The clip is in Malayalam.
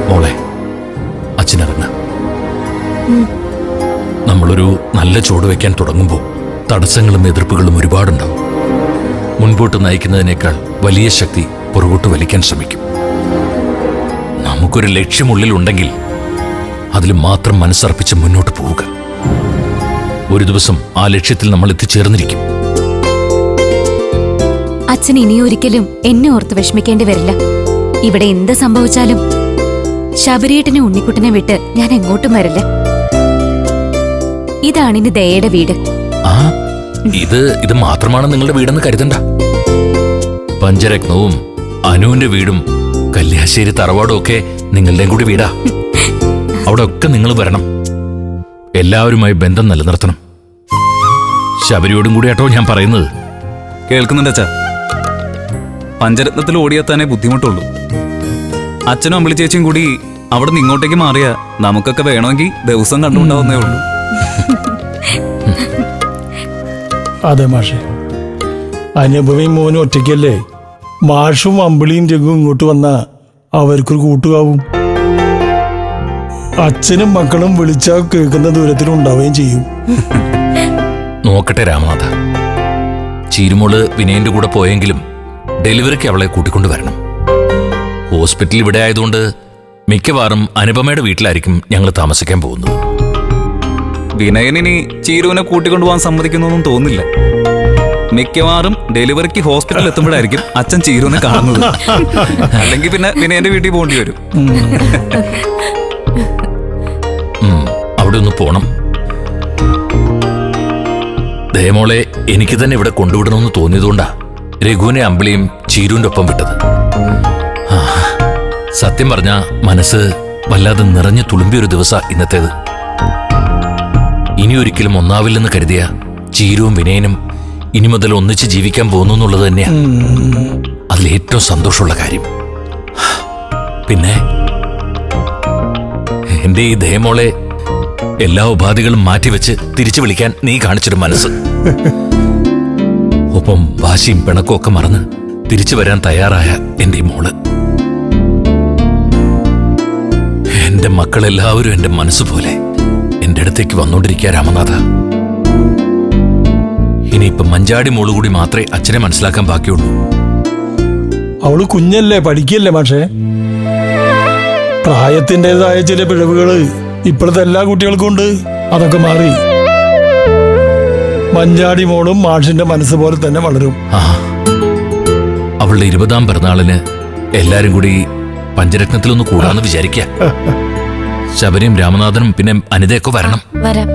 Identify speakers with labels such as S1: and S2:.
S1: മോളെ, അച്ഛനിറങ്ങ. നമ്മളൊരു നല്ല ചുവട് വയ്ക്കാൻ തുടങ്ങുമ്പോൾ തടസ്സങ്ങളും എതിർപ്പുകളും ഒരുപാടുണ്ടാവും. മുൻപോട്ട് നയിക്കുന്നതിനേക്കാൾ വലിയ ശക്തി പുറകോട്ട് വലിക്കാൻ ശ്രമിക്കും. നമുക്കൊരു ലക്ഷ്യമുള്ളിലുണ്ടെങ്കിൽ അതിൽ മാത്രം മനസ്സർപ്പിച്ച് മുന്നോട്ട് പോവുക. ഒരു ദിവസം ആ ലക്ഷ്യത്തിൽ നമ്മൾ എത്തിച്ചേർന്നിരിക്കും.
S2: അച്ഛൻ ഇനിയൊരിക്കലും എന്നെ ഓർത്ത് വിഷമിക്കേണ്ടി വരില്ല. ഇവിടെ എന്ത് സംഭവിച്ചാലും ശബരിയേട്ടനെ ഉണ്ണിക്കുട്ടനെ വിട്ട് ഞാൻ എങ്ങോട്ടും വരില്ല. ഇതാണിനി ദയയുടെ വീട്.
S1: ആ, ഇത് മാത്രമാണ് നിങ്ങളുടെ വീടെന്ന് കരുതണ്ട. പഞ്ചരത്നവും അനുവിന്റെ വീടും കല്യാശ്ശേരി തറവാടും ഒക്കെ നിങ്ങളുടെയും കൂടി വീടാ. അവിടെ ഒക്കെ നിങ്ങൾ വരണം. എല്ലാവരുമായി ബന്ധം നിലനിർത്തണം. ശബരിയോടും കൂടി ആട്ടോ ഞാൻ പറയുന്നത്.
S3: കേൾക്കുന്നുണ്ട് അച്ഛാ. പഞ്ചരത്നത്തിൽ ഓടിയെത്താനേ ബുദ്ധിമുട്ടുള്ളൂ. അച്ഛനും അമ്പിളി ചേച്ചിയും കൂടി അവിടെ നിന്ന് ഇങ്ങോട്ടേക്ക് മാറിയാ നമുക്കൊക്കെ വേണമെങ്കിൽ ദിവസം കണ്ടുകൊണ്ടാവുന്നേ ഉള്ളൂ.
S4: അതെ മാഷെ, അനുഭവയും മോനും ഒറ്റയ്ക്കല്ലേ. മാഷും അമ്പിളിയും രഘുവും ഇങ്ങോട്ട് വന്നാ അവർക്കൊരു കൂട്ടുകാവും. അച്ഛനും മക്കളും വിളിച്ചാൽ കേൾക്കുന്ന ദൂരത്തിലുണ്ടാവുകയും ചെയ്യും.
S1: നോക്കട്ടെ രാമനാഥ, ചീരുമോള് വിനയന്റെ കൂടെ പോയെങ്കിലും ഡെലിവറിക്ക് അവളെ കൂട്ടിക്കൊണ്ടുവരണം. ഹോസ്പിറ്റൽ ഇവിടെ ആയതുകൊണ്ട് മിക്കവാറും അനുപമയുടെ വീട്ടിലായിരിക്കും ഞങ്ങൾ താമസിക്കാൻ പോകുന്നത്.
S3: വിനയനിനി ചീരുവിനെ കൂട്ടിക്കൊണ്ടുപോകാൻ സമ്മതിക്കുന്നൊന്നും തോന്നില്ല. മിക്കവാറും ഡെലിവറിക്ക് ഹോസ്പിറ്റലിൽ എത്തുമ്പോഴായിരിക്കും അച്ഛൻ ചീരുവിനെ കാണുന്നത്. അല്ലെങ്കിൽ പിന്നെ വിനയന്റെ വീട്ടിൽ പോകേണ്ടി വരും.
S1: അവിടെ ഒന്ന് പോണം. ദയമോളെ എനിക്ക് തന്നെ ഇവിടെ കൊണ്ടുവിടണമെന്ന് തോന്നിയതുകൊണ്ടാ രഘുവിനെ അമ്പിളിയും ചീരുവിന്റെ ഒപ്പം വിട്ടത്. സത്യം പറഞ്ഞ മനസ്സ് വല്ലാതെ നിറഞ്ഞു തുളുമ്പിയൊരു ദിവസാ ഇന്നത്തേത്. ഇനിയൊരിക്കലും ഒന്നാവില്ലെന്ന് കരുതിയ ചീരുവും വിനയനും ഇനി മുതൽ ഒന്നിച്ച് ജീവിക്കാൻ പോകുന്നു എന്നുള്ളത് തന്നെയാ അതിലേറ്റവും സന്തോഷമുള്ള കാര്യം. പിന്നെ എന്റെ ഈ ദയമോളെ എല്ലാ ഉപാധികളും മാറ്റിവെച്ച് തിരിച്ചു വിളിക്കാൻ നീ കാണിച്ചൊരു മനസ്സ്, ഒപ്പം വാശിയും പിണക്കവും ഒക്കെ മറന്ന് തിരിച്ചു വരാൻ തയ്യാറായ എന്റെ ഈ മോള്. എന്റെ മക്കളെല്ലാവരും എന്റെ മനസ്സുപോലെ എന്റെ അടുത്തേക്ക് വന്നോണ്ടിരിക്കുക രാമനാഥ. ഇനിയിപ്പൊ മഞ്ചാടി മോള് കൂടി മാത്രമേ അച്ഛനെ മനസ്സിലാക്കാൻ ബാക്കിയുള്ളൂ.
S4: അവള് കുഞ്ഞല്ലേ, പഠിക്കല്ലേ മാഷെ. പ്രായത്തിൻ്റെതായ ചില പിഴവുകള് ഇപ്പോഴത്തെ എല്ലാ കുട്ടികൾക്കും ഉണ്ട്. അതൊക്കെ മാറി മഞ്ചാടി മോളും മാഷിന്റെ മനസ്സ് പോലെ തന്നെ വളരും.
S1: അവളുടെ 20ാം പിറന്നാളിന് എല്ലാരും കൂടി പഞ്ചരത്നത്തിലൊന്ന് കൂടാന്ന് വിചാരിക്ക. ശബരിയും രാമനാഥനും പിന്നെ അനിതയൊക്കെ വരണം.
S2: വരാം.